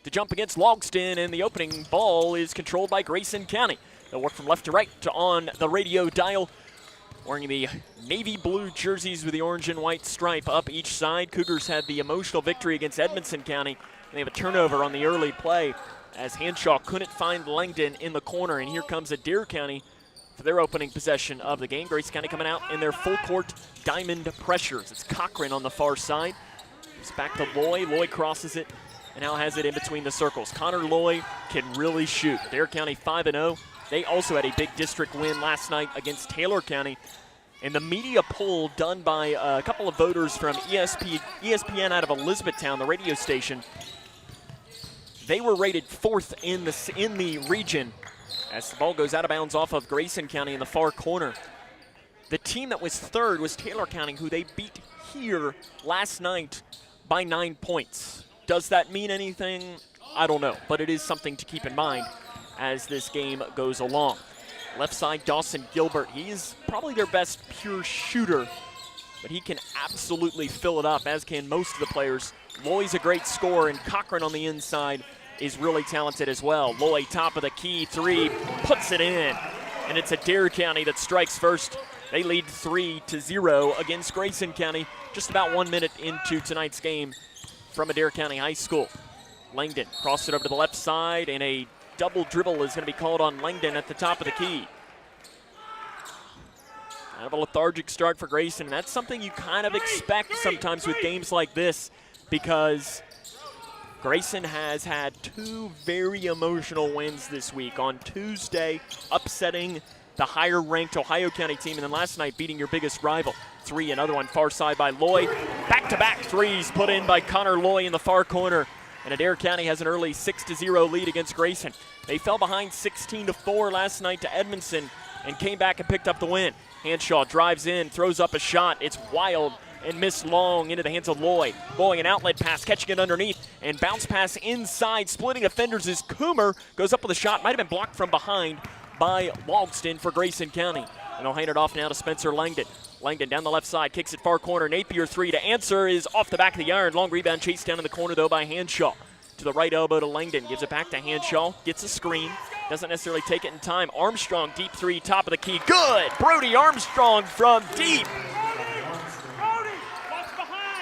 to jump against Logston, and the opening ball is controlled by Grayson County. They'll work from left to right on the radio dial, wearing the navy blue jerseys with the orange and white stripe up each side. Cougars had the emotional victory against Edmonson County, and they have a turnover on the early play as Hanshaw couldn't find Langdon in the corner, and here comes Adair County for their opening possession of the game. Grayson County coming out in their full court diamond pressures. It's Cochran on the far side. It's back to Loy. Loy crosses it and now has it in between the circles. Connor Loy can really shoot. Adair County 5-0. They also had a big district win last night against Taylor County. And the media poll done by a couple of voters from ESPN out of Elizabethtown, the radio station, they were rated 4th in the region as the ball goes out of bounds off of Grayson County in the far corner. The team that was 3rd was Taylor County, who they beat here last night by 9 points. Does that mean anything? I don't know, but it is something to keep in mind as this game goes along. Left side, Dawson Gilbert. He is probably their best pure shooter, but he can absolutely fill it up, as can most of the players. Loy's a great scorer, and Cochran on the inside is really talented as well. Loy, top of the key, 3, puts it in, and it's Adair County that strikes first. They lead 3-0 against Grayson County just about 1 minute into tonight's game from Adair County High School. Langdon crosses it over to the left side, and a double dribble is going to be called on Langdon at the top of the key. Kind of a lethargic start for Grayson, and that's something you kind of expect sometimes with games like this, because Grayson has had 2 very emotional wins this week. On Tuesday, upsetting the higher-ranked Ohio County team, and then last night beating your biggest rival. 3, another one far side by Loy. Back-to-back threes put in by Connor Loy in the far corner, and Adair County has an early 6-0 lead against Grayson. They fell behind 16-4 last night to Edmondson and came back and picked up the win. Hanshaw drives in, throws up a shot. It's wild and missed long into the hands of Loy. Loy, an outlet pass, catching it underneath, and bounce pass inside. Splitting defenders is Coomer. Goes up with a shot. Might have been blocked from behind by Logston for Grayson County. And they'll hand it off now to Spencer Langdon. Langdon down the left side, kicks it far corner. Napier 3 to answer is off the back of the iron. Long rebound chased down in the corner, though, by Hanshaw. To the right elbow to Langdon. Gives it back to Hanshaw. Gets a screen. Doesn't necessarily take it in time. Armstrong, deep 3, top of the key. Good! Brody Armstrong from deep.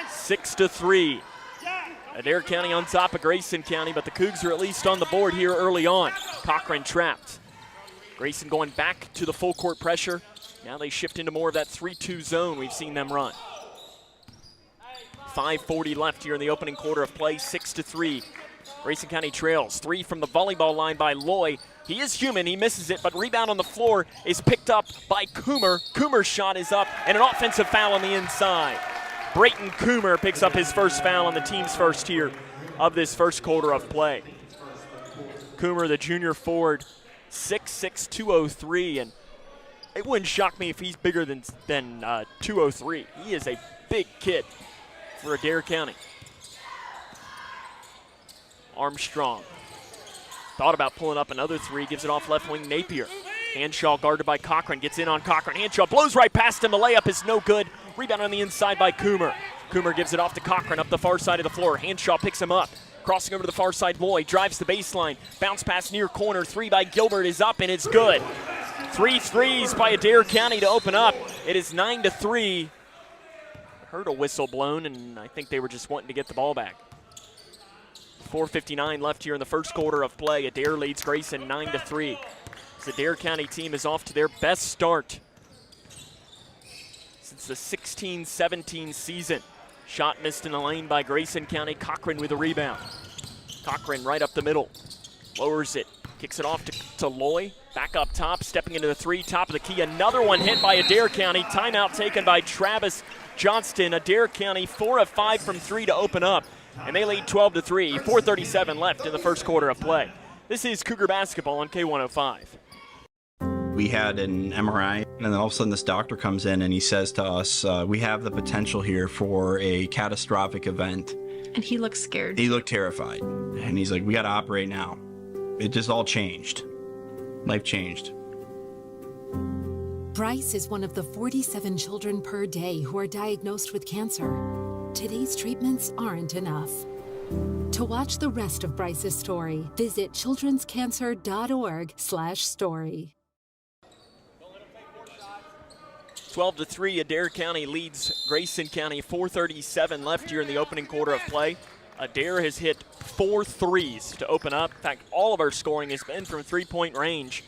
6-3. Adair County on top of Grayson County, but the Cougs are at least on the board here early on. Cochran trapped. Grayson going back to the full court pressure. Now they shift into more of that 3-2 zone we've seen them run. 5:40 left here in the opening quarter of play, 6-3. Grayson County trails. 3 from the volleyball line by Loy. He is human, he misses it, but rebound on the floor is picked up by Coomer. Coomer's shot is up, and an offensive foul on the inside. Brayton Coomer picks up his first foul on the team's first here of this first quarter of play. Coomer, the junior forward, 6'6", 203, and it wouldn't shock me if he's bigger than 203. He is a big kid for Adair County. Armstrong thought about pulling up another 3, gives it off left wing Napier. Hanshaw guarded by Cochran, gets in on Cochran. Hanshaw blows right past him, the layup is no good. Rebound on the inside by Coomer. Coomer gives it off to Cochran up the far side of the floor. Hanshaw picks him up. Crossing over to the far side, Loy drives the baseline. Bounce pass near corner, 3 by Gilbert is up, and it's good. 3 threes by Adair County to open up. It is 9-3. Heard a whistle blown, and I think they were just wanting to get the ball back. 4:59 left here in the first quarter of play. Adair leads Grayson 9-3. The Adair County team is off to their best start since the 16-17 season. Shot missed in the lane by Grayson County. Cochran with a rebound. Cochran right up the middle. Lowers it. Kicks it off to Loy. Back up top. Stepping into the 3. Top of the key. Another one hit by Adair County. Timeout taken by Travis Johnston. Adair County 4 of 5 from 3 to open up. And they lead 12-3. 4:37 left in the first quarter of play. This is Cougar Basketball on K105. We had an MRI, and then all of a sudden this doctor comes in and he says to us, we have the potential here for a catastrophic event. And he looked scared. He looked terrified. And he's like, we got to operate now. It just all changed. Life changed. Bryce is one of the 47 children per day who are diagnosed with cancer. Today's treatments aren't enough. To watch the rest of Bryce's story, visit childrenscancer.org/story. 12-3, Adair County leads Grayson County. 4:37 left here in the opening quarter of play. Adair has hit 4 threes to open up. In fact, all of our scoring has been from three-point range,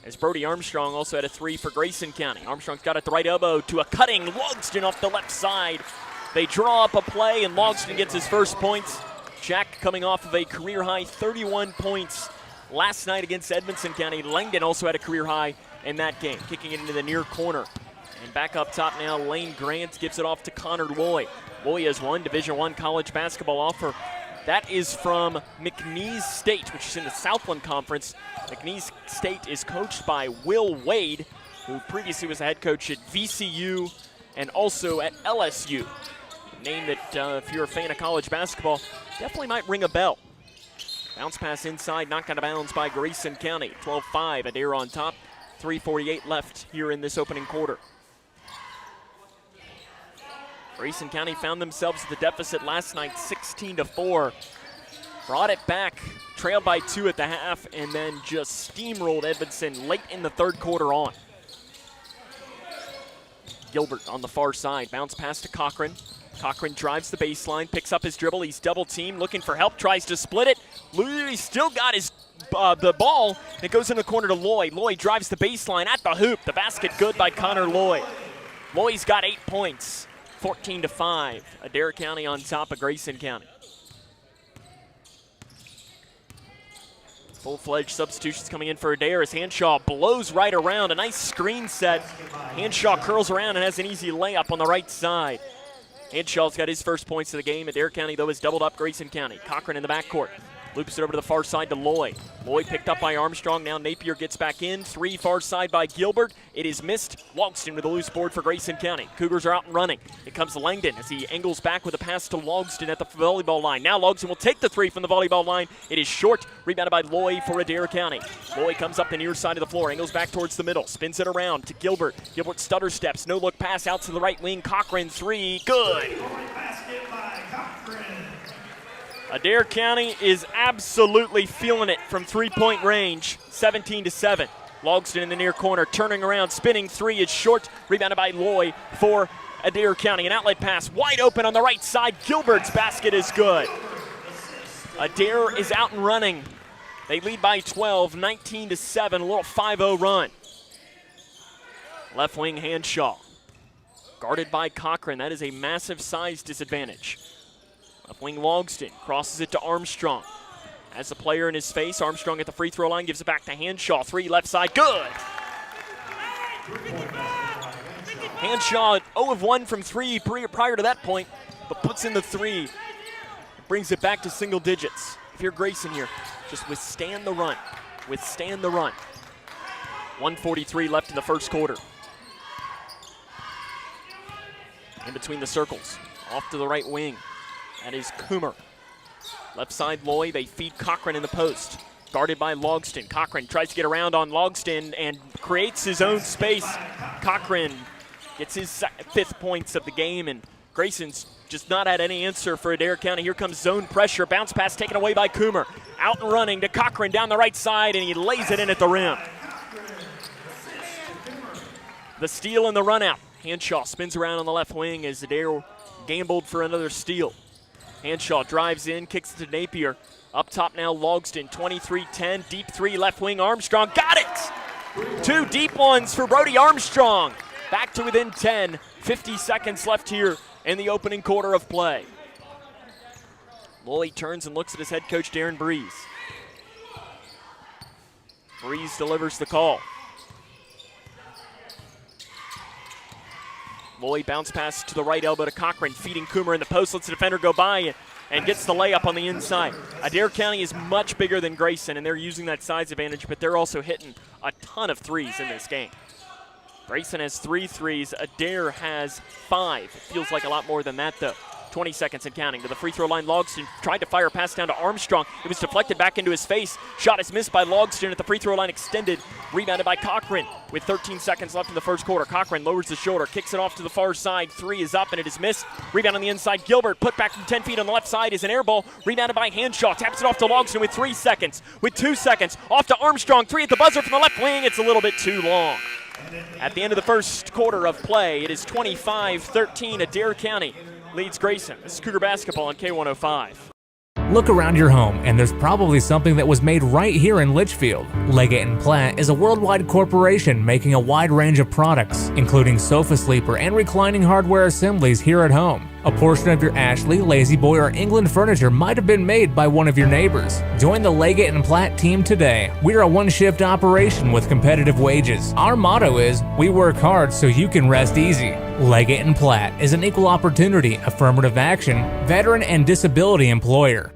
as Brody Armstrong also had a 3 for Grayson County. Armstrong's got at the right elbow to a cutting Logston off the left side. They draw up a play, and Logston gets his first points. Jack coming off of a career-high 31 points last night against Edmonson County. Langdon also had a career high in that game, kicking it into the near corner. And back up top now, Lane Grant gives it off to Connor Loy. Loy has one Division I college basketball offer. That is from McNeese State, which is in the Southland Conference. McNeese State is coached by Will Wade, who previously was the head coach at VCU and also at LSU. A name that, if you're a fan of college basketball, definitely might ring a bell. Bounce pass inside, knocked out of bounds by Grayson County. 12-5, Adair on top. 3:48 left here in this opening quarter. Grayson County found themselves at the deficit last night, 16-4. Brought it back, trailed by 2 at the half, and then just steamrolled Edmonson late in the third quarter on. Gilbert on the far side, bounce pass to Cochran. Cochran drives the baseline, picks up his dribble. He's double teamed, looking for help, tries to split it. He's still got his the ball. It goes in the corner to Loy. Loy drives the baseline at the hoop. The basket good by Connor Loy. Loy's got 8 points. 14-5. Adair County on top of Grayson County. Full-fledged substitutions coming in for Adair as Hanshaw blows right around. A nice screen set. Hanshaw curls around and has an easy layup on the right side. Hanshaw's got his first points of the game. Adair County, though, has doubled up Grayson County. Cochran in the backcourt. Loops it over to the far side to Loy. Loy picked up by Armstrong. Now Napier gets back in. 3 far side by Gilbert. It is missed. Logston with a loose board for Grayson County. Cougars are out and running. It comes to Langdon as he angles back with a pass to Logston at the volleyball line. Now Logston will take the 3 from the volleyball line. It is short. Rebounded by Loy for Adair County. Loy comes up the near side of the floor. Angles back towards the middle. Spins it around to Gilbert. Gilbert stutter steps. No look pass out to the right wing. Cochran 3. Good. Adair County is absolutely feeling it from three-point range, 17-7. Logston in the near corner, turning around, spinning 3 is short, rebounded by Loy for Adair County. An outlet pass, wide open on the right side. Gilbert's basket is good. Adair is out and running. They lead by 12, 19-7, a little 5-0 run. Left wing Hanshaw, guarded by Cochran. That is a massive size disadvantage. Left wing Logston crosses it to Armstrong. Has the player in his face. Armstrong at the free throw line, gives it back to Hanshaw. 3 left side, good. Hanshaw 0 of 1 from 3 prior to that point, but puts in the 3. Brings it back to single digits. If you're Grayson here, just withstand the run. Withstand the run. 1:43 left in the first quarter. In between the circles, off to the right wing. That is Coomer. Left side Loy, they feed Cochran in the post. Guarded by Logston. Cochran tries to get around on Logston and creates his own space. Cochran gets his 5th points of the game, and Grayson's just not had any answer for Adair County. Here comes zone pressure. Bounce pass taken away by Coomer. Out and running to Cochran down the right side, and he lays it in at the rim. The steal and the run out. Hanshaw spins around on the left wing as Adair gambled for another steal. Hanshaw drives in, kicks it to Napier. Up top now, Logston, 23-10, deep 3, left wing, Armstrong, got it! 2 deep ones for Brody Armstrong. Back to within 10, 50 seconds left here in the opening quarter of play. Loy turns and looks at his head coach, Darren Breeze. Breeze delivers the call. Loy bounce pass to the right elbow to Cochran, feeding Coomer in the post, lets the defender go by and gets the layup on the inside. Adair County is much bigger than Grayson, and they're using that size advantage, but they're also hitting a ton of threes in this game. Grayson has 3 threes, Adair has 5. It feels like a lot more than that, though. 20 seconds and counting. To the free throw line, Logston tried to fire a pass down to Armstrong. It was deflected back into his face. Shot is missed by Logston at the free throw line, extended. Rebounded by Cochran with 13 seconds left in the first quarter. Cochran lowers the shoulder, kicks it off to the far side. Three is up and it is missed. Rebound on the inside. Gilbert put back from 10 feet on the left side is an air ball. Rebounded by Hanshaw. Taps it off to Logston with 3 seconds. With 2 seconds. Off to Armstrong. Three at the buzzer from the left wing. It's a little bit too long. At the end of the first quarter of play, it is 25-13. Adair County leads Grayson. This is Cougar Basketball on K105. Look around your home, and there's probably something that was made right here in Litchfield. Leggett & Platt is a worldwide corporation making a wide range of products, including sofa sleeper and reclining hardware assemblies here at home. A portion of your Ashley, Lazy Boy, or England furniture might have been made by one of your neighbors. Join the Leggett & Platt team today. We are a one-shift operation with competitive wages. Our motto is, we work hard so you can rest easy. Leggett & Platt is an equal opportunity, affirmative action, veteran and disability employer.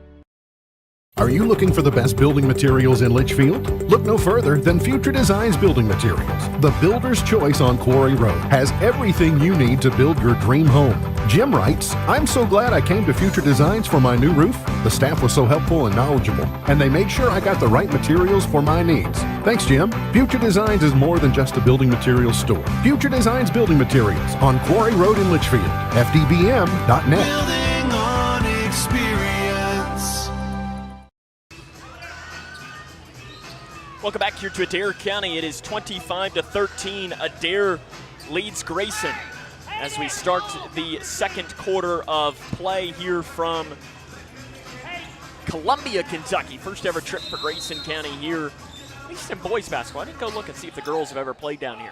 Are you looking for the best building materials in Litchfield? Look no further than Future Designs Building Materials. The builder's choice on Quarry Road has everything you need to build your dream home. Jim writes, I'm so glad I came to Future Designs for my new roof. The staff was so helpful and knowledgeable, and they made sure I got the right materials for my needs. Thanks, Jim. Future Designs is more than just a building materials store. Future Designs Building Materials on Quarry Road in Litchfield. FDBM.net. Building on experience. Welcome back here to Adair County. It is 25-13. Adair leads Grayson as we start the second quarter of play here from Columbia, Kentucky. First ever trip for Grayson County here, at least in boys basketball. I didn't go look and see if the girls have ever played down here.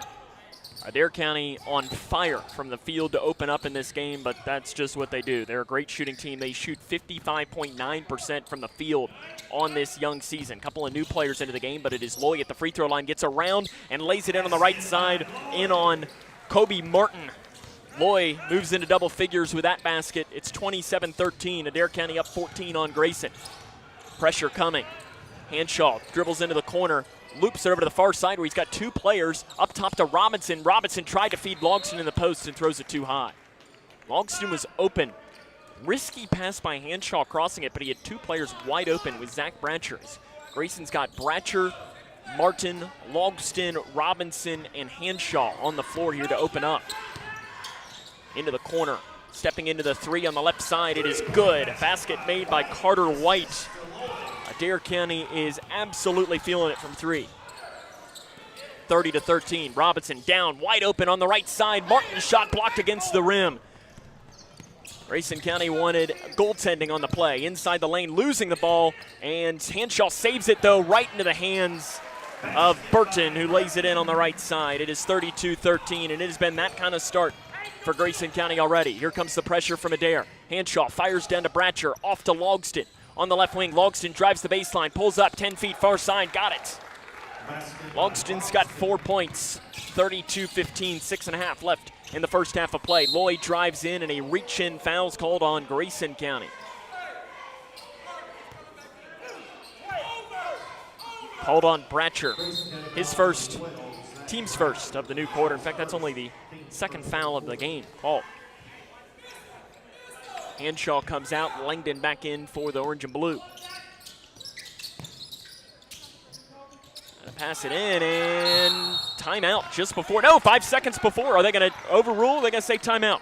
Adair County on fire from the field to open up in this game, but that's just what they do. They're a great shooting team. They shoot 55.9% from the field on this young season. Couple of new players into the game, but it is Loy at the free throw line, gets around and lays it in on the right side, in on Kobe Martin. Loy moves into double figures with that basket. It's 27-13. Adair County up 14 on Grayson. Pressure coming. Hanshaw dribbles into the corner, loops it over to the far side where he's got two players up top to Robinson. Robinson tried to feed Logston in the post and throws it too high. Logston was open. Risky pass by Hanshaw crossing it, but he had two players wide open with Zach Bratcher. Grayson's got Bratcher, Martin, Logston, Robinson, and Hanshaw on the floor here to open up. Into the corner, stepping into the three on the left side. It is good. Basket made by Carter White. Adair County is absolutely feeling it from three. 30-13. Robinson down, wide open on the right side. Martin's shot blocked against the rim. Grayson County wanted goaltending on the play. Inside the lane, losing the ball, and Hanshaw saves it, though, right into the hands of Burton, who lays it in on the right side. It is 32-13, and it has been that kind of start for Grayson County already. Here comes the pressure from Adair. Hanshaw fires down to Bratcher, off to Logston. On the left wing, Logston drives the baseline, pulls up 10 feet far side, got it. Logston's got 4 points, 32-15, 6.5 left in the first half of play. Lloyd drives in, and a reach-in foul's called on Grayson County. Called on Bratcher, his first, team's first of the new quarter. In fact, that's only the second foul of the game called. Hanshaw comes out, Langdon back in for the orange and blue. Pass it in, and timeout just before. No, 5 seconds before. Are they going to overrule? Are they going to say timeout?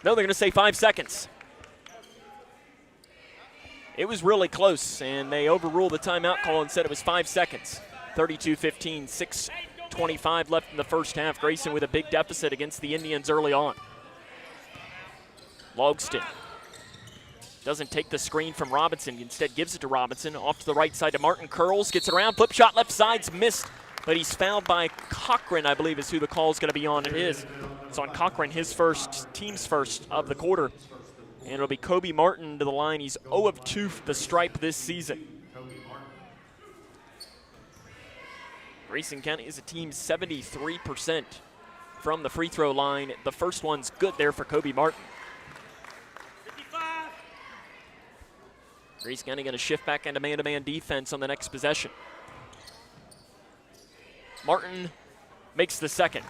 No, they're going to say 5 seconds. It was really close, and they overruled the timeout call and said it was 5 seconds. 32-15, 6:25 left in the first half. Grayson with a big deficit against the Indians early on. Logston doesn't take the screen from Robinson, instead gives it to Robinson. Off to the right side to Martin, curls, gets it around, flip shot left side's missed, but he's fouled by Cochran, I believe is who the call is going to be on. It is. It's on Cochran, his first, team's first of the quarter. And it'll be Kobe Martin to the line. He's 0 of 2 for the stripe this season. Grayson County is a team 73% from the free throw line. The first one's good there for Kobe Martin. Grayson County going to shift back into man-to-man defense on the next possession. Martin makes the second.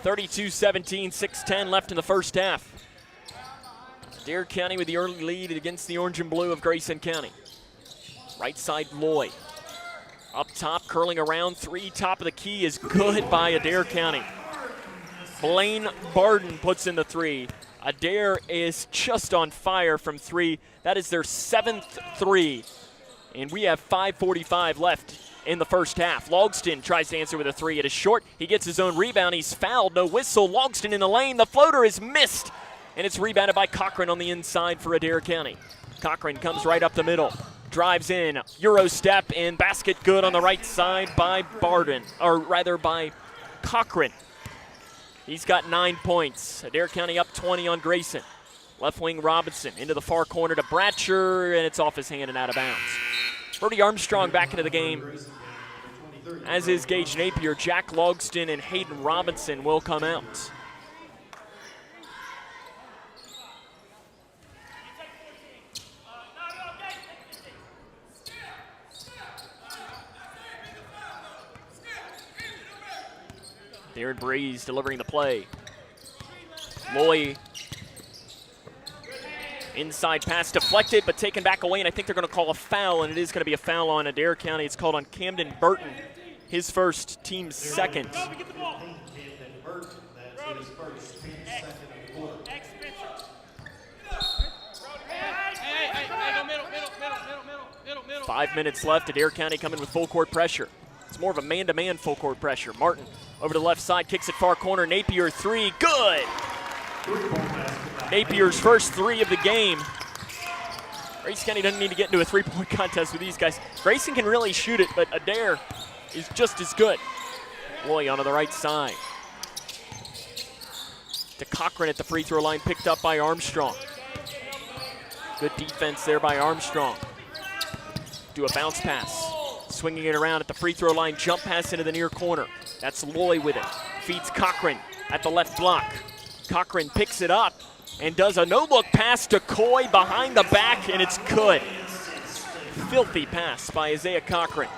32-17, 6:10 left in the first half. Adair County with the early lead against the orange and blue of Grayson County. Right side, Loy. Up top, curling around, three, top of the key is good by Adair County. Blaine Barden puts in the three. Adair is just on fire from three. That is their 7th three. And we have 5:45 left in the first half. Logston tries to answer with a three. It is short. He gets his own rebound. He's fouled. No whistle. Logston in the lane. The floater is missed. And it's rebounded by Cochran on the inside for Adair County. Cochran comes right up the middle. Drives in, Euro step, and basket good on the right side by Barden, or rather by Cochran. He's got 9 points. Adair County up 20 on Grayson. Left wing Robinson into the far corner to Bratcher, and it's off his hand and out of bounds. Brody Armstrong back into the game, as is Gage Napier. Jack Logston and Hayden Robinson will come out. Darren Breeze delivering the play. Loy. Inside pass deflected, but taken back away, and I think they're going to call a foul, and it is going to be a foul on Adair County. It's called on Camden Burton, his first, team's second. Five minutes left. Adair County coming with full court pressure. It's more of a man-to-man full court pressure. Martin over to the left side, kicks it far corner. Napier three, good. Napier's first three of the game. Grayson County doesn't need to get into a three-point contest with these guys. Grayson can really shoot it, but Adair is just as good. Loy onto the right side. To Cochran at the free throw line, picked up by Armstrong. Good defense there by Armstrong. Do a bounce pass. Swinging it around at the free throw line, jump pass into the near corner. That's Loy with it. Feeds Cochran at the left block. Cochran picks it up and does a no-look pass to Coy behind the back, and it's good. Filthy pass by Isaiah Cochran.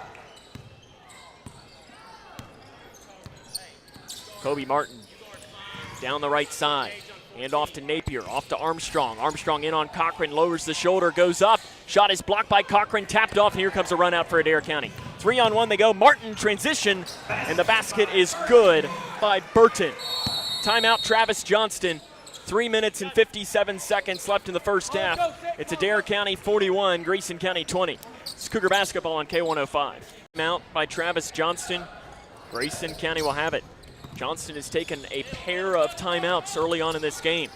Kobe Martin down the right side. Hand off to Napier, off to Armstrong. Armstrong in on Cochran, lowers the shoulder, goes up. Shot is blocked by Cochran, tapped off, and here comes a run out for Adair County. 3-on-1 they go. Martin transition, and the basket is good by Burton. Timeout, Travis Johnston. 3 minutes and 57 seconds left in the first half. It's Adair County 41, Grayson County 20. It's Cougar basketball on K105. Timeout by Travis Johnston. Grayson County will have it. Johnston has taken a pair of timeouts early on in this game.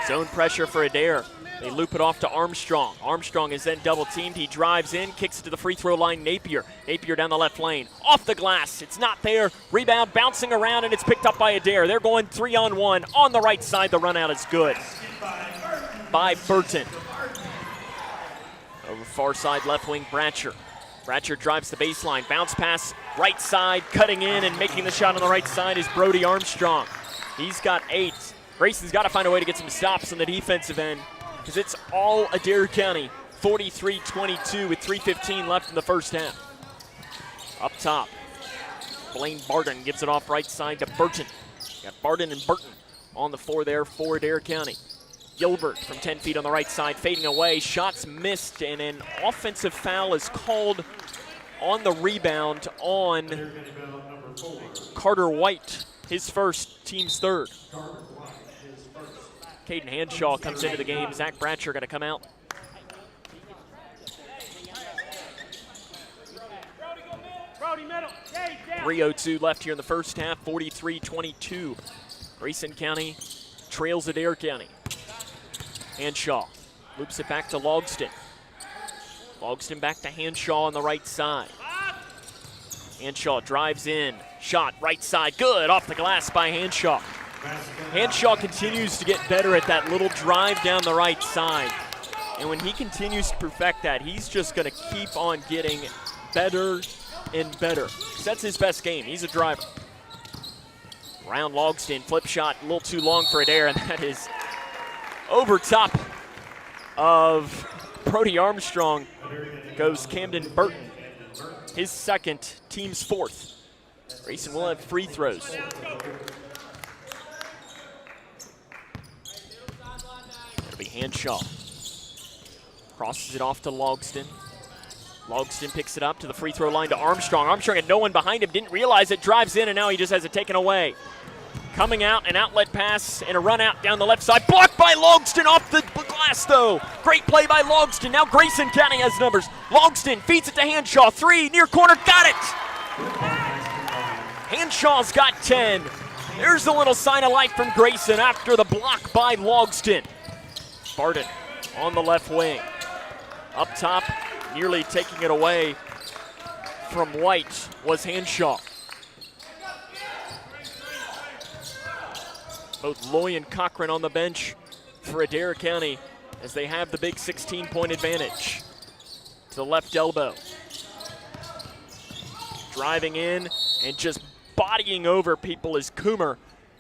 Zone pressure for Adair. They loop it off to Armstrong. Armstrong is then double teamed. He drives in, kicks it to the free throw line. Napier. Napier down the left lane. Off the glass. It's not there. Rebound bouncing around, and it's picked up by Adair. They're going 3-on-1 on the right side. The run out is good by Burton. Over far side left wing, Bratcher. Bratcher drives the baseline. Bounce pass right side. Cutting in and making the shot on the right side is Brody Armstrong. He's got 8. Grayson's got to find a way to get some stops on the defensive end, because it's all Adair County, 43-22 with 3:15 left in the first half. Up top, Blaine Barden gives it off right side to Burton. Got Barden and Burton on the floor there for Adair County. Gilbert from 10 feet on the right side, fading away. Shots missed, and an offensive foul is called on the rebound on Carter White, his first, team's third. Caden Hanshaw comes into the game. Zach Bratcher going to come out. .302 left here in the first half, 43-22. Grayson County trails Adair County. Hanshaw loops it back to Logston. Logston back to Hanshaw on the right side. Hanshaw drives in. Shot right side, good, off the glass by Hanshaw. Hanshaw continues to get better at that little drive down the right side. And when he continues to perfect that, he's just going to keep on getting better and better. That's his best game. He's a driver. Round Logston, flip shot, a little too long for Adair, and that is over top of Brody Armstrong goes Camden Burton. His second, team's fourth. Grayson will have free throws. It'll be Hanshaw crosses it off to Logston. Logston picks it up to the free throw line to Armstrong. Armstrong had no one behind him, didn't realize it, drives in, and now he just has it taken away. Coming out, an outlet pass and a run out down the left side. Blocked by Logston off the glass, though. Great play by Logston. Now Grayson County has numbers. Logston feeds it to Hanshaw. 3, near corner, got it! Hanshaw's got 10. There's a little sign of life from Grayson after the block by Logston. Barton on the left wing. Up top, nearly taking it away from White was Hanshaw. Both Loy and Cochran on the bench for Adair County as they have the big 16-point advantage. To the left elbow. Driving in and just bodying over people is Coomer,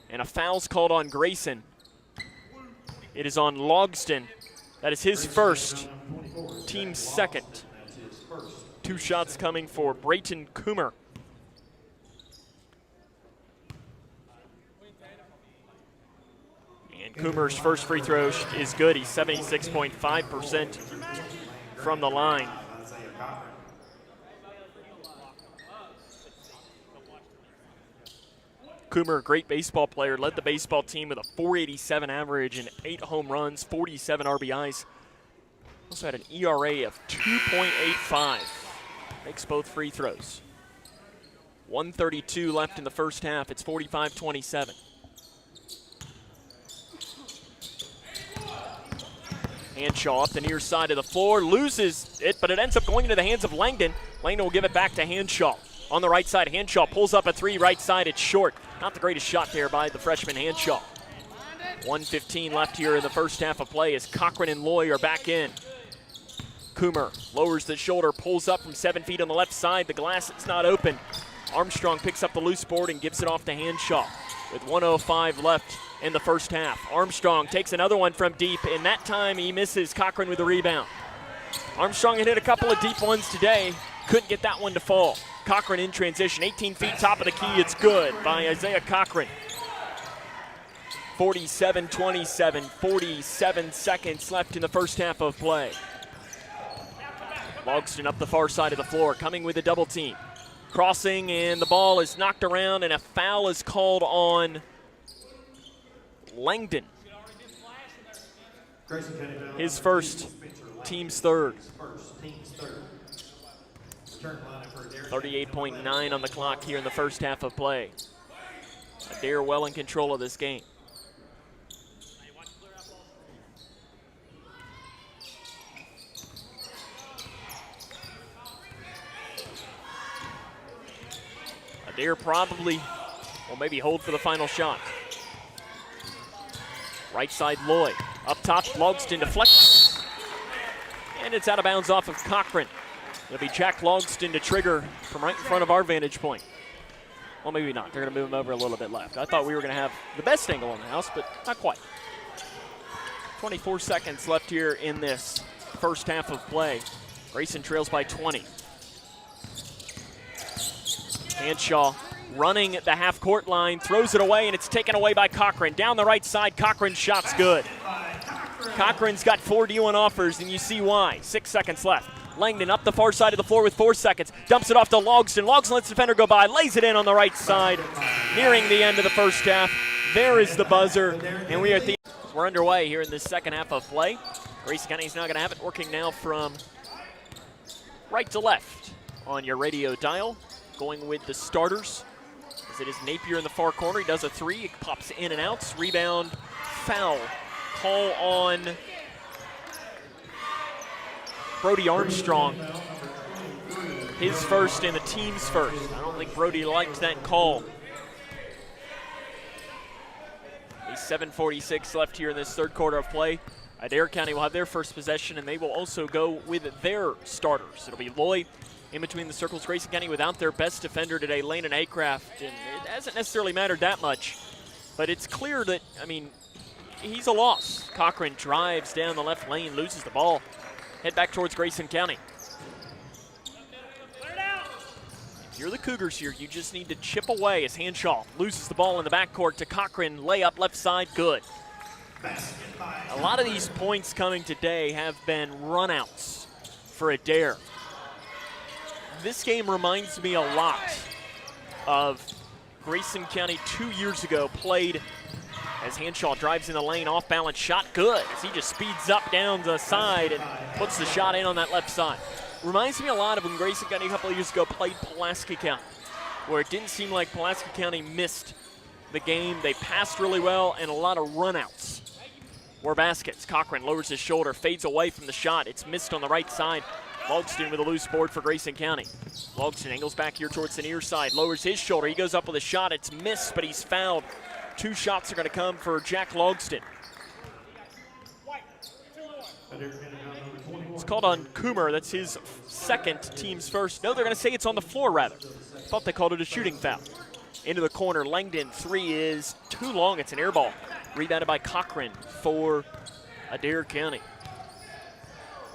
and a foul's called on Grayson. It is on Logston. That is his first, team's second. 2 shots coming for Brayton Coomer. And Coomer's first free throw is good. He's 76.5% from the line. Coomer, a great baseball player, led the baseball team with a .487 average and 8 home runs, 47 RBIs. Also had an ERA of 2.85. Makes both free throws. 1:32 left in the first half. It's 45-27. Hanshaw up the near side of the floor, loses it, but it ends up going into the hands of Langdon. Langdon will give it back to Hanshaw. On the right side, Hanshaw pulls up a 3 right side. It's short. Not the greatest shot there by the freshman Hanshaw. 1:15 left here in the first half of play as Cochran and Loy are back in. Coomer lowers the shoulder, pulls up from 7 feet on the left side. The glass is not open. Armstrong picks up the loose board and gives it off to Hanshaw with 1:05 left in the first half. Armstrong takes another one from deep, and that time he misses. Cochran with the rebound. Armstrong had hit a couple of deep ones today. Couldn't get that one to fall. Cochran in transition, 18 feet, top of the key. It's good by Isaiah Cochran. 47-27, 47 seconds left in the first half of play. Logston up the far side of the floor, coming with a double team. Crossing, and the ball is knocked around, and a foul is called on Langdon. His first, team's third. 38.9 on the clock here in the first half of play. Adair well in control of this game. Adair probably will maybe hold for the final shot. Right side Loy. Up top, Logston deflects. And it's out of bounds off of Cochran. It'll be Jack Logston to trigger from right in front of our vantage point. Well, maybe not. They're going to move him over a little bit left. I thought we were going to have the best angle on the house, but not quite. 24 seconds left here in this first half of play. Grayson trails by 20. Hanshaw running the half-court line, throws it away, and it's taken away by Cochran. Down the right side, Cochran's shot's good. Cochran's got 4 D1 offers, and you see why. 6 seconds left. Langdon up the far side of the floor with 4 seconds. Dumps it off to Logston. Logston lets the defender go by, lays it in on the right side. Nearing the end of the first half. There is the buzzer, and we're underway here in this second half of play. Grayson County's now going to have it working now from right to left on your radio dial. Going with the starters, as it is Napier in the far corner. He does a 3, it pops in and out. Rebound, foul, call on Brody Armstrong. His first and the team's first. I don't think Brody liked that call. There's 7:46 left here in this third quarter of play. Adair County will have their first possession, and they will also go with their starters. It'll be Loy in between the circles. Grayson County without their best defender today, Landon Acraft, and it hasn't necessarily mattered that much, but it's clear that, I mean, he's a loss. Cochran drives down the left lane, loses the ball, head back towards Grayson County. If you're the Cougars here, you just need to chip away as Hanshaw loses the ball in the backcourt to Cochran, layup left side, good. A lot of these points coming today have been runouts for Adair. This game reminds me a lot of Grayson County 2 years ago, played as Hanshaw drives in the lane, off balance shot, good, as he just speeds up down the side and puts the shot in on that left side. Reminds me a lot of when Grayson County a couple of years ago played Pulaski County, where it didn't seem like Pulaski County missed the game. They passed really well and a lot of runouts. More baskets. Cochran lowers his shoulder, fades away from the shot. It's missed on the right side. Logston with a loose board for Grayson County. Logston angles back here towards the near side, lowers his shoulder. He goes up with a shot. It's missed, but he's fouled. 2 shots are going to come for Jack Logston. It's called on Coomer. That's his second, team's first. No, they're going to say it's on the floor, rather. Thought they called it a shooting foul. Into the corner, Langdon, 3 is too long. It's an air ball. Rebounded by Cochran for Adair County.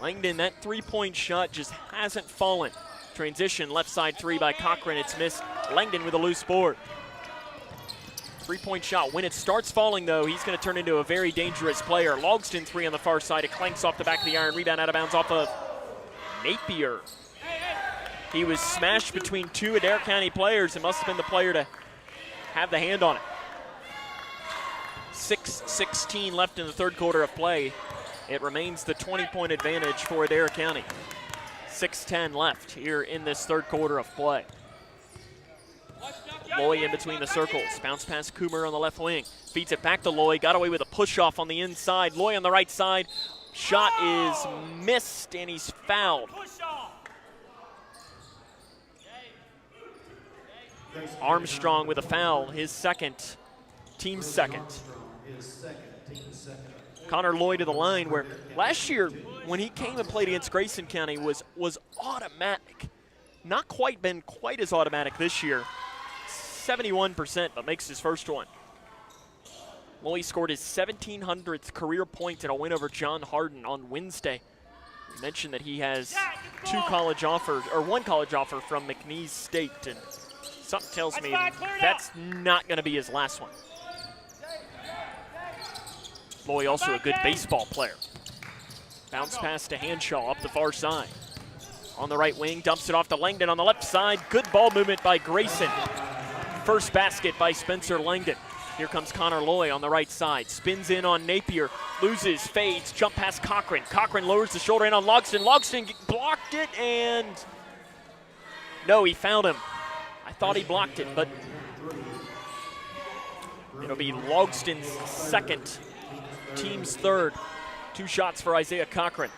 Langdon, that 3-point shot just hasn't fallen. Transition, left side 3 by Cochran. It's missed. Langdon with a loose board. 3-point shot. When it starts falling, though, he's going to turn into a very dangerous player. Logston 3 on the far side. It clanks off the back of the iron. Rebound out of bounds off of Napier. He was smashed between 2 Adair County players. It must have been the player to have the hand on it. 6:16 left in the third quarter of play. It remains the 20-point advantage for Adair County. 6:10 left here in this third quarter of play. Loy in between the circles. Bounce past Coomer on the left wing. Feeds it back to Loy. Got away with a push-off on the inside. Loy on the right side. Shot is missed, and he's fouled. Armstrong with a foul, his second, team's second. Connor Lloyd to the line, where last year when he came and played against Grayson County was automatic. Not quite been quite as automatic this year. 71%, but makes his first one. Lloyd scored his 1,700th career point in a win over John Hardin on Wednesday. We mentioned that he has 2 college offers, or 1 college offer from McNeese State, and something tells me that's not going to be his last one. Loy also a good baseball player. Bounce pass to Hanshaw up the far side. On the right wing, dumps it off to Langdon on the left side. Good ball movement by Grayson. First basket by Spencer Langdon. Here comes Connor Loy on the right side. Spins in on Napier, loses, fades, jump past Cochran. Cochran lowers the shoulder in on Logston. Logston blocked it, and no, he found him. I thought he blocked it, but it'll be Logston's second, team's third. 2 shots for Isaiah Cochran.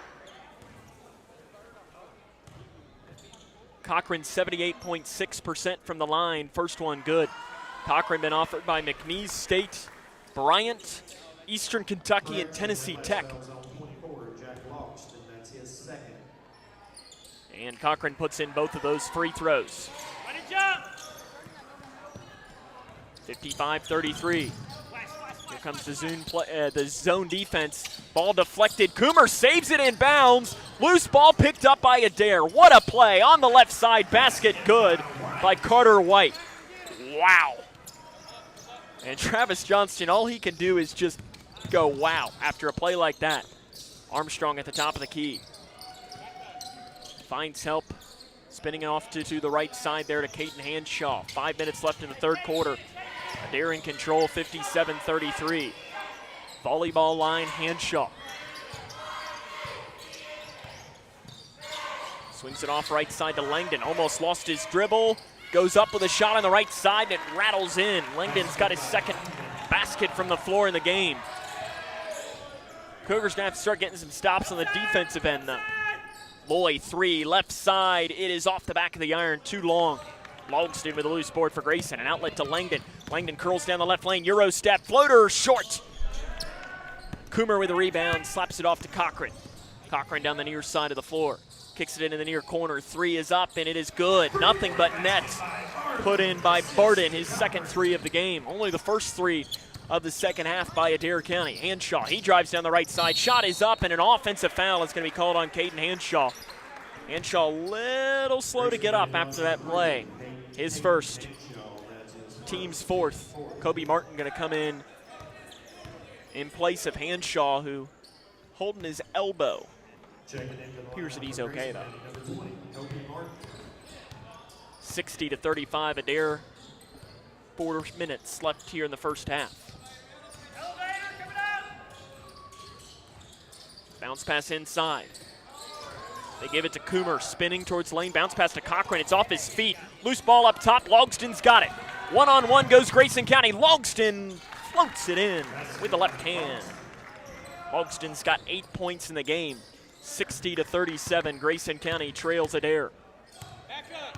Cochran 78.6% from the line. First one good. Cochran been offered by McNeese State, Bryant, Eastern Kentucky, and Tennessee Tech. And Cochran puts in both of those free throws. 55-33. Here comes the zone defense. Ball deflected. Coomer saves it in bounds. Loose ball picked up by Adair. What a play on the left side. Basket good by Carter White. Wow. And Travis Johnston, all he can do is just go wow after a play like that. Armstrong at the top of the key. Finds help. Spinning off to the right side there to Caden Hanshaw. 5 minutes left in the third quarter. Adair in control, 57-33. Volleyball line, Hanshaw. Swings it off right side to Langdon. Almost lost his dribble. Goes up with a shot on the right side, and it rattles in. Langdon's got his second basket from the floor in the game. Cougars gonna have to start getting some stops on the defensive end, though. Loy, 3, left side. It is off the back of the iron, too long. Logston with a loose board for Grayson. An outlet to Langdon. Langdon curls down the left lane. Euro step. Floater short. Coomer with a rebound. Slaps it off to Cochran. Cochran down the near side of the floor. Kicks it into the near corner. 3 is up, and it is good. Nothing but net put in by Barden, his second 3 of the game. Only the first 3 of the second half by Adair County. Hanshaw, he drives down the right side. Shot is up, and an offensive foul is going to be called on Caden Hanshaw. Hanshaw a little slow to get up after that play. His first, team's fourth. Kobe Martin going to come in in place of Hanshaw, who holding his elbow. Appears that he's okay, though. 60-35, Adair. 4 minutes left here in the first half. Bounce pass inside. They give it to Coomer, spinning towards lane. Bounce pass to Cochran. It's off his feet. Loose ball up top. Logston's got it. One-on-one goes Grayson County. Logston floats it in with the left hand. Logston's got 8 points in the game. 60-37. Grayson County trails Adair. Back up.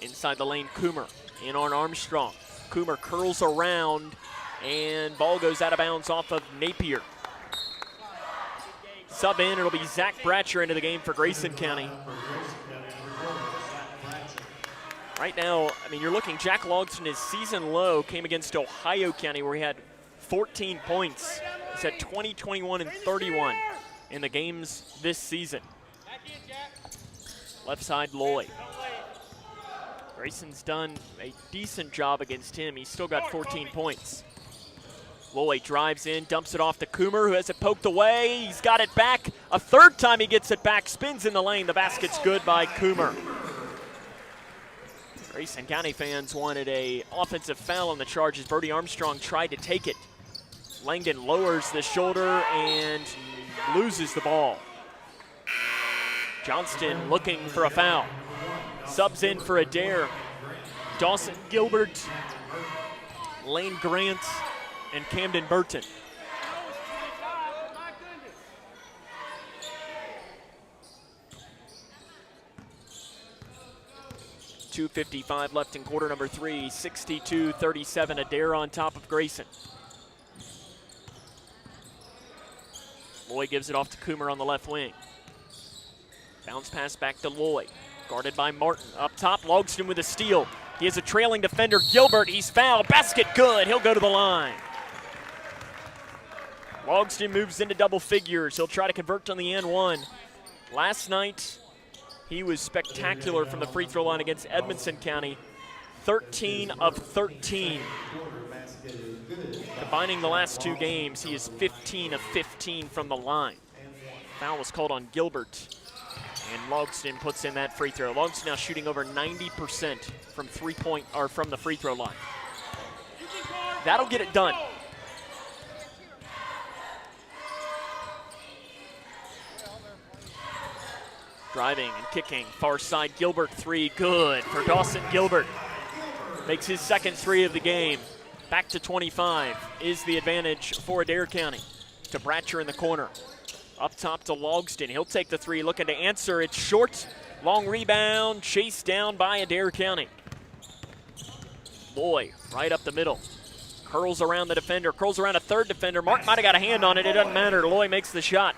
Inside the lane, Coomer in on Armstrong. Coomer curls around, and ball goes out of bounds off of Napier. Sub in, it'll be Zach Bratcher into the game for Grayson County. Right now, I mean, you're looking, Jack Logston, his season low came against Ohio County where he had 14 points. He's had 20, 21, and 31 in the games this season. Left side, Loy. Grayson's done a decent job against him. He's still got 14 points. Loy drives in, dumps it off to Coomer, who has it poked away. He's got it back. A third time he gets it back, spins in the lane. The basket's good by Coomer. Grayson County fans wanted an offensive foul on the charges. Brody Armstrong tried to take it. Langdon lowers the shoulder and loses the ball. Johnston looking for a foul. Subs in for Adair. Dawson Gilbert, Lane Grant, and Camden Burton. .255 left in quarter number 3. 62-37. Adair on top of Grayson. Loy gives it off to Coomer on the left wing. Bounce pass back to Loy. Guarded by Martin. Up top, Logston with a steal. He has a trailing defender, Gilbert. He's fouled. Basket good. He'll go to the line. Logston moves into double figures. He'll try to convert on the N1. Last night, he was spectacular from the free throw line against Edmonson County. 13 of 13. Combining the last 2 games, he is 15 of 15 from the line. Foul was called on Gilbert. And Logston puts in that free throw. Logston now shooting over 90% from from the free throw line. That'll get it done. Driving and kicking, far side, Gilbert 3, good for Dawson Gilbert. Makes his second 3 of the game. Back to 25 is the advantage for Adair County. To Bratcher in the corner. Up top to Logston. He'll take the 3, looking to answer. It's short. Long rebound, chased down by Adair County. Loy right up the middle. Curls around the defender, curls around a third defender. Mark might have got a hand on it. It doesn't matter. Loy makes the shot.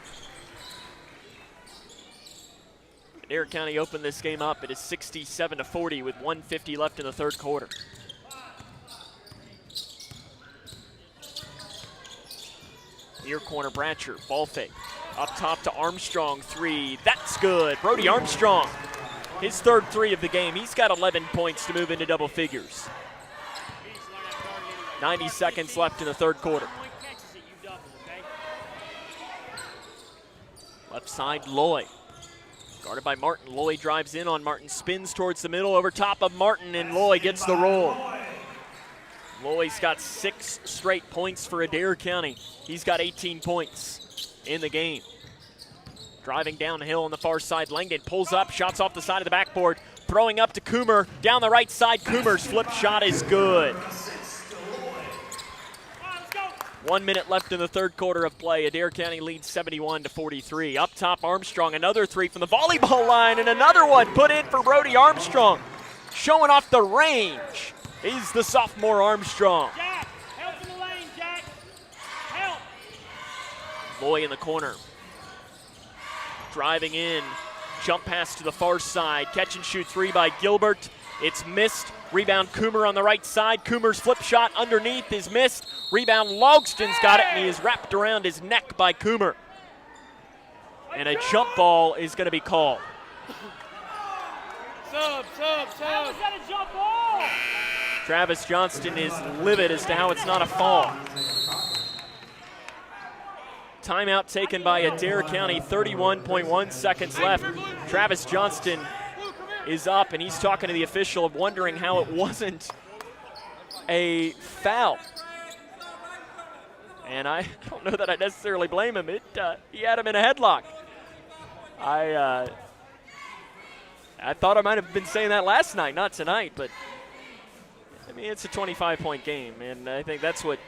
Adair County opened this game up. It is 67-40 with 1:50 left in the third quarter. Near corner, Bratcher, ball fake. Up top to Armstrong, 3. That's good. Brody Armstrong, his third 3 of the game. He's got 11 points to move into double figures. 90 seconds left in the third quarter. Left side, Loy. Guarded by Martin. Loy drives in on Martin, spins towards the middle, over top of Martin, and Loy gets the roll. Loy's got 6 straight points for Adair County. He's got 18 points in the game. Driving downhill on the far side, Langdon pulls up, shots off the side of the backboard, throwing up to Coomer, down the right side, Coomer's flip shot is good. 1 minute left in the third quarter of play. Adair County leads 71-43. Up top, Armstrong, another 3 from the volleyball line, and another one put in for Brody Armstrong. Showing off the range is the sophomore Armstrong. Jack, help in the lane, Jack. Help. Loy in the corner. Driving in. Jump pass to the far side. Catch and shoot 3 by Gilbert. It's missed. Rebound Coomer on the right side. Coomer's flip shot underneath is missed. Rebound Logston's got it, and he is wrapped around his neck by Coomer. And a jump ball is going to be called. Sub. How was that a jump ball? Travis Johnston is livid as to how it's not a fall. Timeout taken by Adair County, 31.1 seconds left. Travis Johnston is up, and he's talking to the official, wondering how it wasn't a foul. And I don't know that I necessarily blame him. He had him in a headlock. I thought I might have been saying that last night, not tonight, but I mean, it's a 25-point game, and I think that's what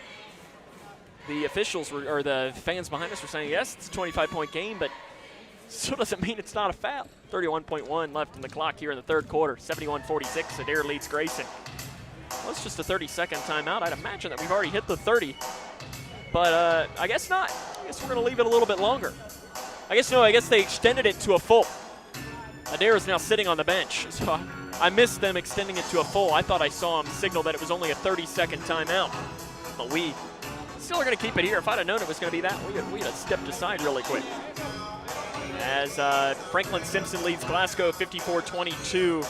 the officials or the fans behind us were saying. Yes, it's a 25-point game, but still doesn't mean it's not a foul. 31.1 left in the clock here in the third quarter. 71-46, Adair leads Grayson. Well, it's just a 30-second timeout. I'd imagine that we've already hit the 30, but I guess not. I guess we're going to leave it a little bit longer. I guess they extended it to a full. Adair is now sitting on the bench, so I missed them extending it to a full. I thought I saw him signal that it was only a 30-second timeout, but we still are going to keep it here. If I'd have known it was going to be that, we had stepped aside really quick. As Franklin Simpson leads Glasgow 54-22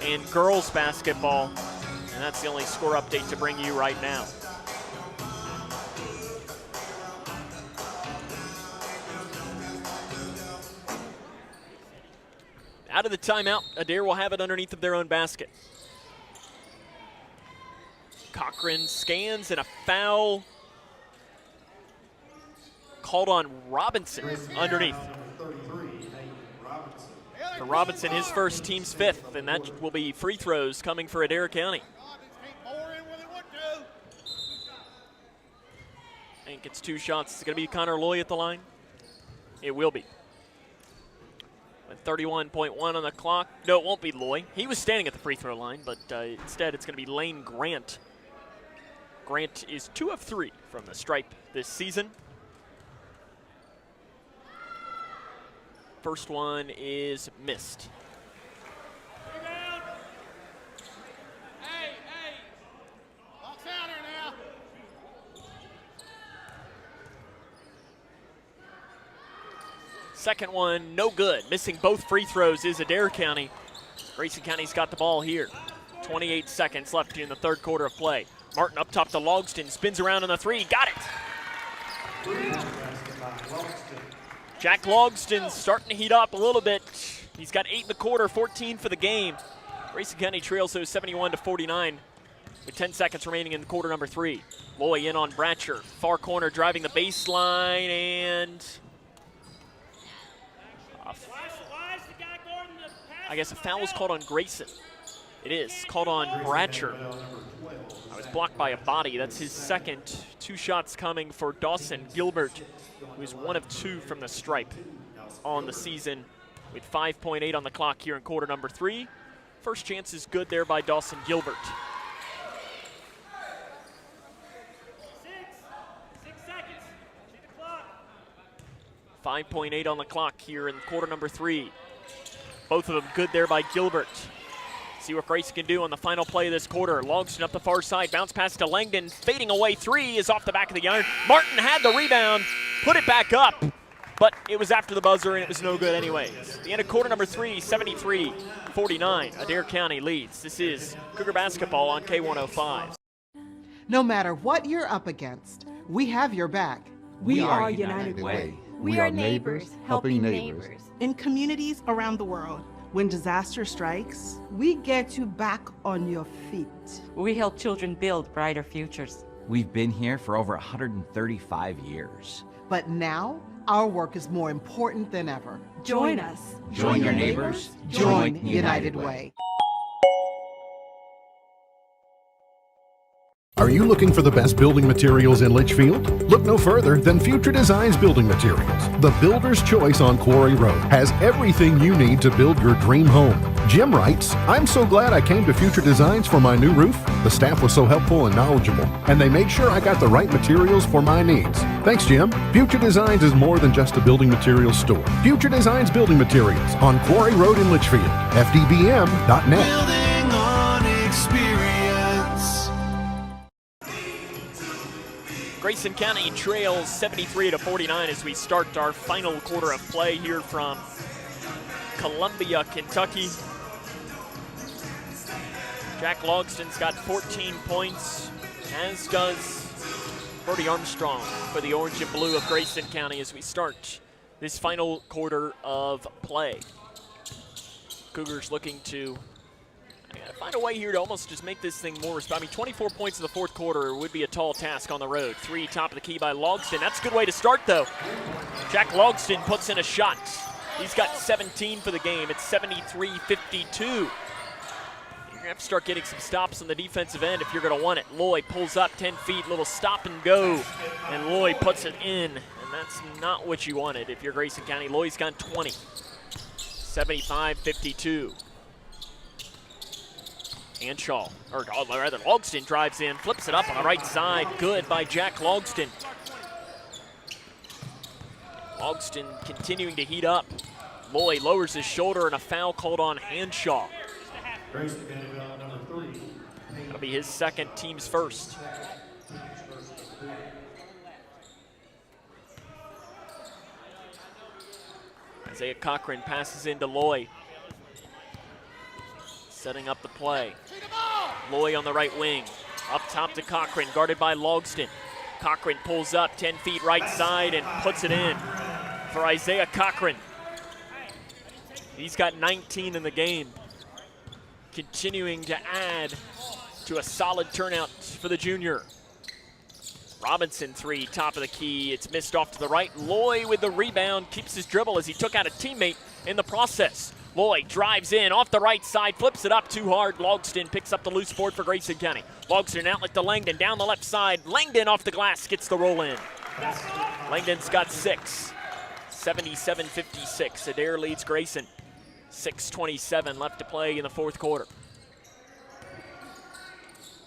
in girls basketball, and that's the only score update to bring you right now. Out of the timeout, Adair will have it underneath of their own basket. Cochran scans, and a foul called on Robinson underneath. For Robinson, his first, team's fifth, and that will be free throws coming for Adair County. I think it's two shots. It's going to be Connor Loy at the line. It will be. With 31.1 on the clock. No, it won't be Loy. He was standing at the free throw line, but instead it's going to be Lane Grant. Grant is 2 of 3 from the stripe this season. First one is missed. Hey, box out here now. Second one, no good. Missing both free throws is Adair County. Grayson County's got the ball here. 28 seconds left in the third quarter of play. Martin up top to Logston, spins around on the three, got it. Jack Logston starting to heat up a little bit. He's got 8 in the quarter, 14 for the game. Grayson County trails those 71-49 with 10 seconds remaining in quarter number 3. Loy in on Bratcher, far corner driving the baseline, and I guess a foul was called on Grayson. It is called on Bratcher. I was blocked by a body. That's his second. 2 shots coming for Dawson Gilbert, who is 1 of 2 from the stripe on the season with 5.8 on the clock here in quarter number 3. First chance is good there by Dawson Gilbert. 6 seconds. See the clock. 5.8 on the clock here in quarter number 3. Both of them good there by Gilbert. See what Grayson can do on the final play of this quarter. Logston up the far side, bounce pass to Langdon, fading away. 3 is off the back of the iron. Martin had the rebound, put it back up, but it was after the buzzer and it was no good anyways. The end of quarter number 3, 73-49. Adair County leads. This is Cougar basketball on K105. No matter what you're up against, we have your back. We are United Way. We are neighbors helping neighbors. In communities around the world, when disaster strikes, We get you back on your feet. We help children build brighter futures. We've been here for over 135 years. But now, our work is more important than ever. Join us. Join your neighbors. Join United Way. Are you looking for the best building materials in Litchfield? Look no further than Future Designs Building Materials. The builder's choice on Quarry Road has everything you need to build your dream home. Jim writes, "I'm so glad I came to Future Designs for my new roof. The staff was so helpful and knowledgeable, and they made sure I got the right materials for my needs. Thanks, Jim." Future Designs is more than just a building materials store. Future Designs Building Materials on Quarry Road in Litchfield. FDBM.net. Building on experience. Grayson County trails 73-49 as we start our final quarter of play here from Columbia, Kentucky. Jack Logston's got 14 points, as does Brody Armstrong for the orange and blue of Grayson County as we start this final quarter of play. Cougars looking to find a way here to almost just make this thing more respectful. I mean, 24 points in the fourth quarter would be a tall task on the road. 3 top of the key by Logston. That's a good way to start, though. Jack Logston puts in a shot. He's got 17 for the game. It's 73-52. You're going to have to start getting some stops on the defensive end if you're going to want it. Loy pulls up 10 feet, little stop and go, and Loy puts it in. And that's not what you wanted if you're Grayson County. Loy's got 20. 75-52. Hanshaw, or rather Logston drives in, flips it up on the right side. Good by Jack Logston. Logston continuing to heat up. Loy lowers his shoulder and a foul called on Hanshaw. That'll be his second, team's first. Isaiah Cochran passes into Loy. Setting up the play. Loy on the right wing. Up top to Cochran, guarded by Logston. Cochran pulls up 10 feet right side and puts it in for Isaiah Cochran. He's got 19 in the game. Continuing to add to a solid turnout for the junior. Robinson 3, top of the key. It's missed off to the right. Loy with the rebound, keeps his dribble as he took out a teammate in the process. Loy drives in off the right side, flips it up too hard. Logston picks up the loose board for Grayson County. Logston outlet to Langdon down the left side. Langdon off the glass gets the roll in. Langdon's got 6. 77-56. Adair leads Grayson. 6:27 left to play in the fourth quarter.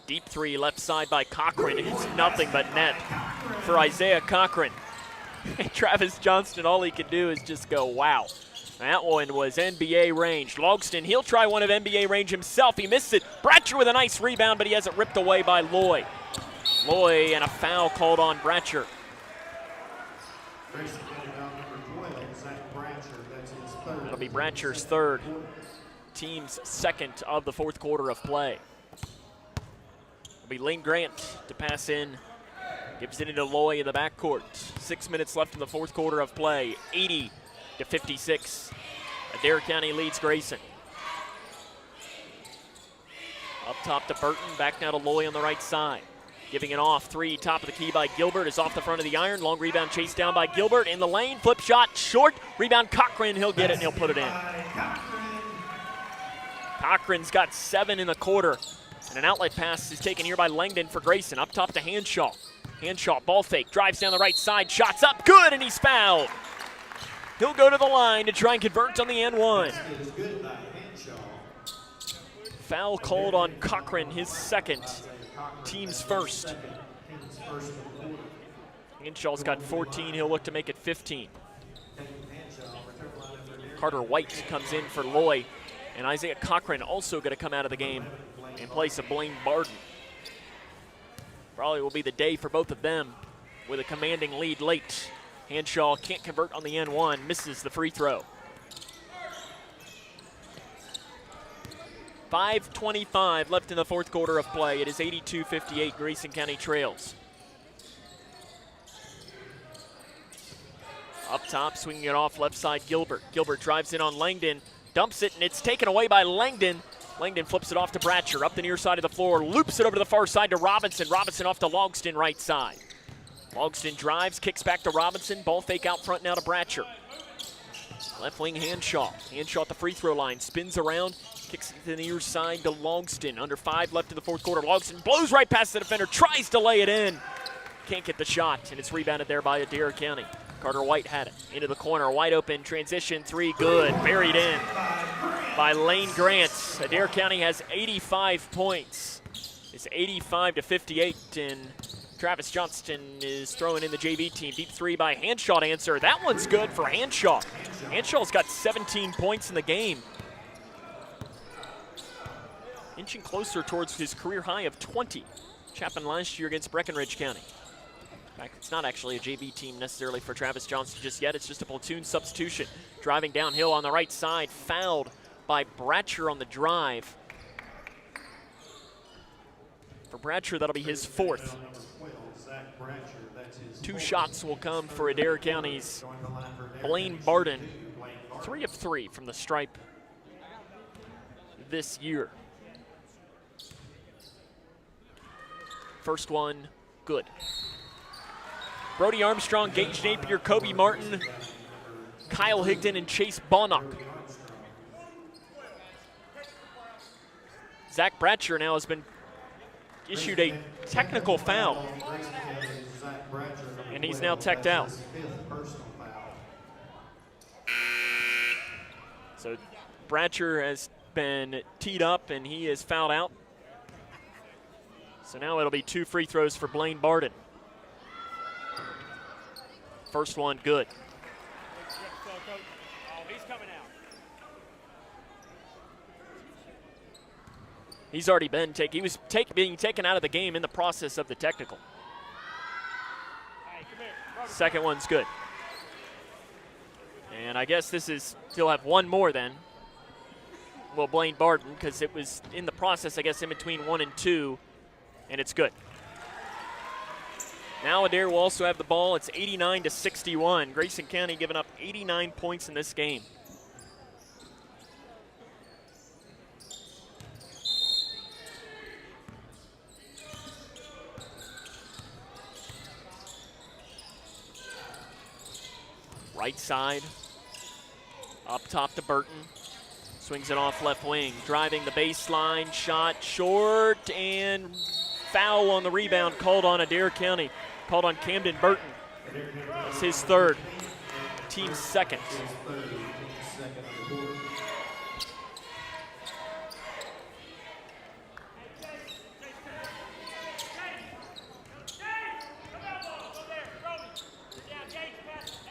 Deep 3 left side by Cochran. It's nothing but net for Isaiah Cochran. Travis Johnston, all he can do is just go, wow. That one was NBA range. Logston, he'll try one of NBA range himself. He missed it. Bratcher with a nice rebound, but he has it ripped away by Loy. Loy and a foul called on Bratcher. It'll be Bratcher's third. Team's second of the fourth quarter of play. It'll be Lane Grant to pass in. Gives it into Loy in the backcourt. 6 minutes left in the fourth quarter of play. 80-56. Adair County leads Grayson. Up top to Burton, back now to Loy on the right side. Giving it off, 3, top of the key by Gilbert, is off the front of the iron. Long rebound chased down by Gilbert in the lane. Flip shot, short. Rebound Cochran, he'll get it and he'll put it in. Cochran's got 7 in the quarter. And an outlet pass is taken here by Langdon for Grayson. Up top to Hanshaw. Hanshaw, ball fake, drives down the right side, shots up, good, and he's fouled. He'll go to the line to try and convert on the N1. Foul called on Cochran, his second, team's first. Hanshaw's got 14, he'll look to make it 15. Carter White comes in for Loy, and Isaiah Cochran also going to come out of the game in place of Blaine Barden. Probably will be the day for both of them with a commanding lead late. Hanshaw can't convert on the N1, misses the free throw. 5:25 left in the fourth quarter of play. It is 82-58, Grayson County trails. Up top, swinging it off left side, Gilbert. Gilbert drives in on Langdon, dumps it, and it's taken away by Langdon. Langdon flips it off to Bratcher, up the near side of the floor, loops it over to the far side to Robinson. Robinson off to Logston, right side. Logston drives, kicks back to Robinson. Ball fake out front now to Bratcher. Left wing Hanshaw. Hanshaw at the free throw line, spins around, kicks it to the near side to Logston. Under 5 left in the fourth quarter. Logston blows right past the defender, tries to lay it in. Can't get the shot, and it's rebounded there by Adair County. Carter White had it. Into the corner, wide open, transition 3, good. Buried in by Lane Grant. Adair County has 85 points. It's 85-58, and Travis Johnston is throwing in the JV team. Deep 3 by Hanshaw to answer. That one's good for Hanshaw. Hanshaw's got 17 points in the game. Inching closer towards his career high of 20, which happened last year against Breckenridge County. In fact, it's not actually a JV team necessarily for Travis Johnston just yet. It's just a platoon substitution. Driving downhill on the right side, fouled by Bratcher on the drive. For Bratcher, that'll be his 4th. 2 shots will come for Adair County's Blaine Barden. 3 of 3 from the stripe this year. First one, good. Brody Armstrong, Gage Napier, Kobe Martin, Kyle Higdon, and Chase Bonnock. Zach Bratcher now has been issued a technical foul, and he's now teched out. So Bratcher has been teed up, and he is fouled out. So now it'll be 2 free throws for Blaine Barden. First one, good. He's already been taken. He was being taken out of the game in the process of the technical. Second one's good. And I guess this is, he'll have one more then. Well, Blaine Barden, because it was in the process, I guess, in between 1 and 2, and it's good. Now Adair will also have the ball. It's 89-61. Grayson County giving up 89 points in this game. Right side, up top to Burton. Swings it off left wing, driving the baseline, shot short, and foul on the rebound called on Adair County. Called on Camden Burton. It's his 3rd, team's 2nd.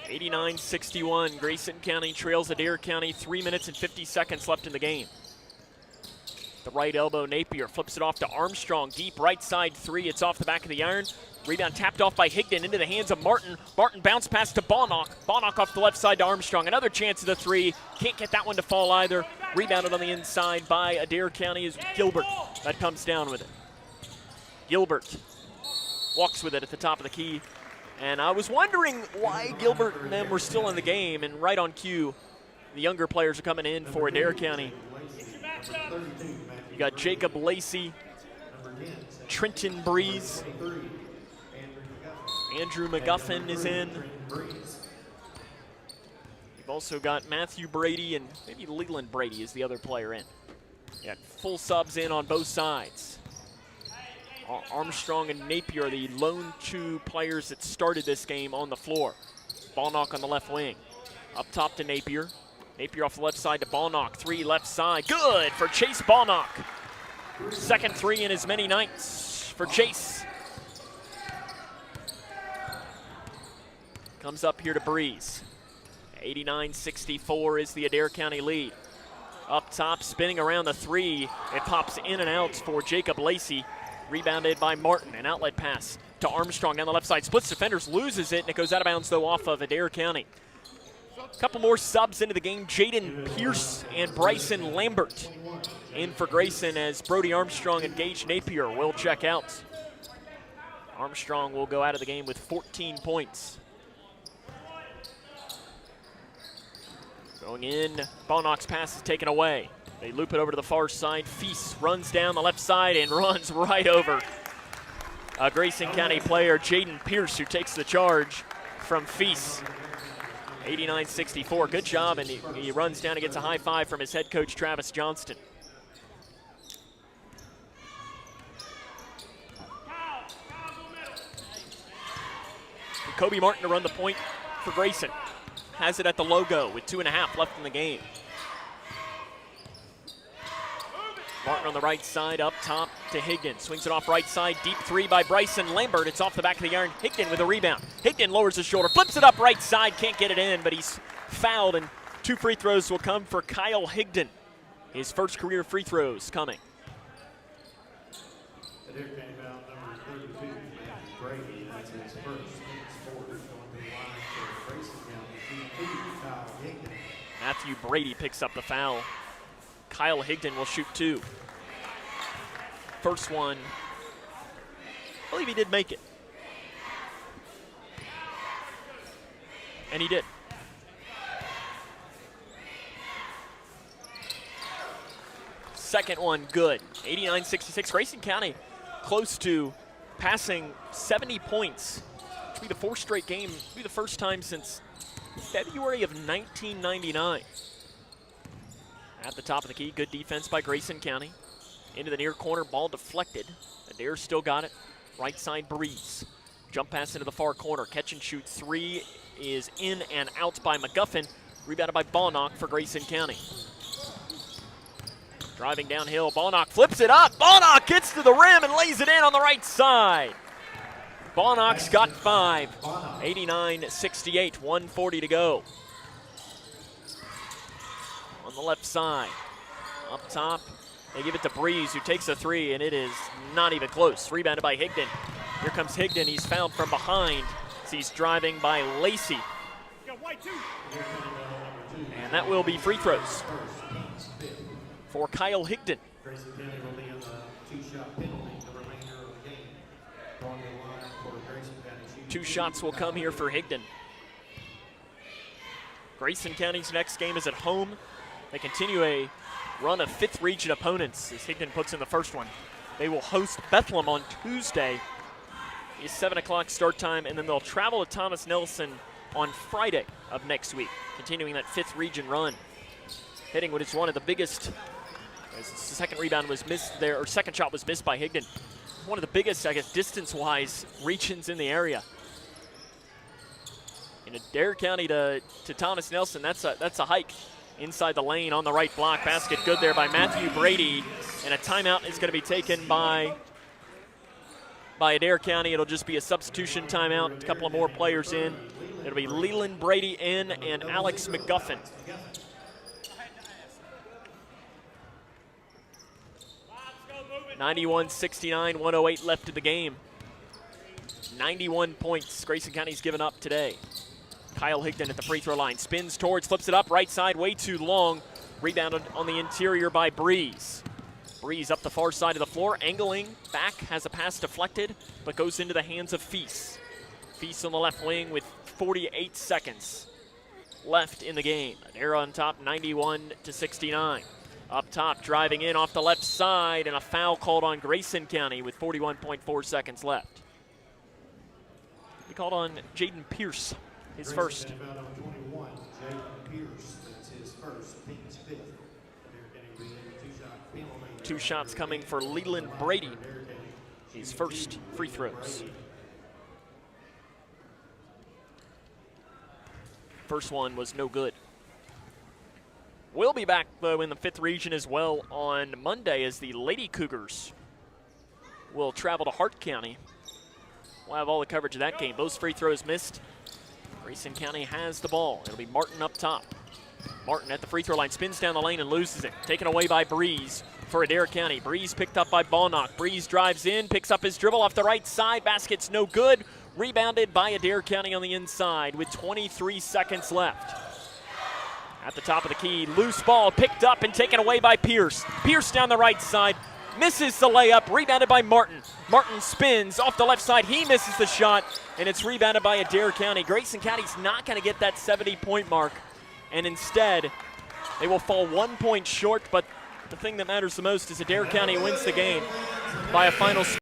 (89-61). Grayson County trails Adair County. 3 minutes and 50 seconds left in the game. The right elbow, Napier flips it off to Armstrong. Deep right side 3. It's off the back of the iron. Rebound tapped off by Higdon into the hands of Martin. Martin bounce pass to Bonnock. Bonnock off the left side to Armstrong. Another chance at the 3. Can't get that one to fall either. Rebounded on the inside by Adair County is Gilbert. That comes down with it. Gilbert walks with it at the top of the key. And I was wondering why Gilbert and them were still in the game, and right on cue, the younger players are coming in for Adair County. You got Jacob Lacey, Trenton Breeze, Andrew McGuffin is in. You've also got Matthew Brady and maybe Leland Brady is the other player in. You got full subs in on both sides. Armstrong and Napier are the lone 2 players that started this game on the floor. Bonnock on the left wing. Up top to Napier. Napier off the left side to Bonnock. 3 left side. Good for Chase Bonnock. 2nd 3 in as many nights for Chase. Comes up here to Breeze. 89-64 is the Adair County lead. Up top, spinning around the 3. It pops in and out for Jacob Lacey. Rebounded by Martin. An outlet pass to Armstrong down the left side. Splits defenders, loses it, and it goes out of bounds, though, off of Adair County. A couple more subs into the game. Jaden Pierce and Bryson Lambert in for Grayson as Brody Armstrong and Gage Napier will check out. Armstrong will go out of the game with 14 points. Going in, Bonnock's pass is taken away. They loop it over to the far side. Feast runs down the left side and runs right over a Grayson County player, Jaden Pierce, who takes the charge from Feast. 89-64, good job, and he runs down and gets a high five from his head coach, Travis Johnston. Kobe Martin to run the point for Grayson. Has it at the logo with 2.5 left in the game. Martin on the right side, up top to Higdon. Swings it off right side, deep 3 by Bryson Lambert. It's off the back of the iron. Higdon with a rebound. Higdon lowers his shoulder, flips it up right side, can't get it in, but he's fouled, and 2 free throws will come for Kyle Higdon. His first career free throws coming. Adair came out number 32, Matthew Brady. That's his first. It's 4 going to the line for Grayson County. Kyle Higdon. Matthew Brady picks up the foul. Kyle Higdon will shoot 2. First one believe he did make it. And he did. Second one, good. 89-66. Grayson County close to passing 70 points. It'll be the fourth straight game. It'll be the first time since February of 1999. At the top of the key, good defense by Grayson County. Into the near corner, ball deflected. Adair still got it. Right side, Breeze. Jump pass into the far corner. Catch and shoot three is in and out by McGuffin. Rebounded by Ballnock for Grayson County. Driving downhill, Ballnock flips it up. Ballnock gets to the rim and lays it in on the right side. Ballnock's got 5. 89-68, 1:40 to go. On the left side, up top, they give it to Breeze, who takes a 3, and it is not even close. Rebounded by Higdon. Here comes Higdon. He's fouled from behind as he's driving by Lacey. And that will be free throws for Kyle Higdon. Grayson County will be in the 2-shot penalty the remainder of the game. Drawing the line for Grayson County. 2 shots will come here for Higdon. Grayson County's next game is at home. They continue a run of 5th region opponents as Higdon puts in the first one. They will host Bethlehem on Tuesday. It's 7 o'clock start time, and then they'll travel to Thomas Nelson on Friday of next week, continuing that 5th region run. Hitting what is one of the biggest, as the second rebound was missed there, or second shot was missed by Higdon. One of the biggest, I guess, distance-wise regions in the area. In Adair County to Thomas Nelson, that's a hike. Inside the lane on the right block, basket good there by Matthew Brady, and a timeout is going to be taken by Adair County. It'll just be a substitution timeout, a couple of more players in. It'll be Leland Brady in and Alex McGuffin. (91-69), 1:08 left in the game. 91 points Grayson County's given up today. Kyle Higdon at the free throw line. Spins towards, flips it up, right side, way too long. Rebounded on the interior by Breeze. Breeze up the far side of the floor, angling back, has a pass deflected, but goes into the hands of Feast. Feast on the left wing with 48 seconds left in the game. Adair on top, 91-69. Up top, driving in off the left side, and a foul called on Grayson County with 41.4 seconds left. He called on Jaden Pierce. His first. 21, Jaden Pierce. That's his first, team's 5th. Adair County will be in the 2-shot penalty. 2 shots coming for Leland Brady. His first free throws. First one was no good. We'll be back, though, in the 5th region as well on Monday as the Lady Cougars will travel to Hart County. We'll have all the coverage of that game. Those free throws missed. Grayson County has the ball. It'll be Martin up top. Martin at the free throw line, spins down the lane and loses it. Taken away by Breeze for Adair County. Breeze picked up by Ballnock. Breeze drives in, picks up his dribble off the right side. Basket's no good. Rebounded by Adair County on the inside with 23 seconds left. At the top of the key, loose ball picked up and taken away by Pierce. Pierce down the right side, misses the layup, rebounded by Martin. Martin spins off the left side, he misses the shot, and it's rebounded by Adair County. Grayson County's not going to get that 70-point mark, and instead, they will fall 1 point short, but the thing that matters the most is Adair County wins the game by a final score.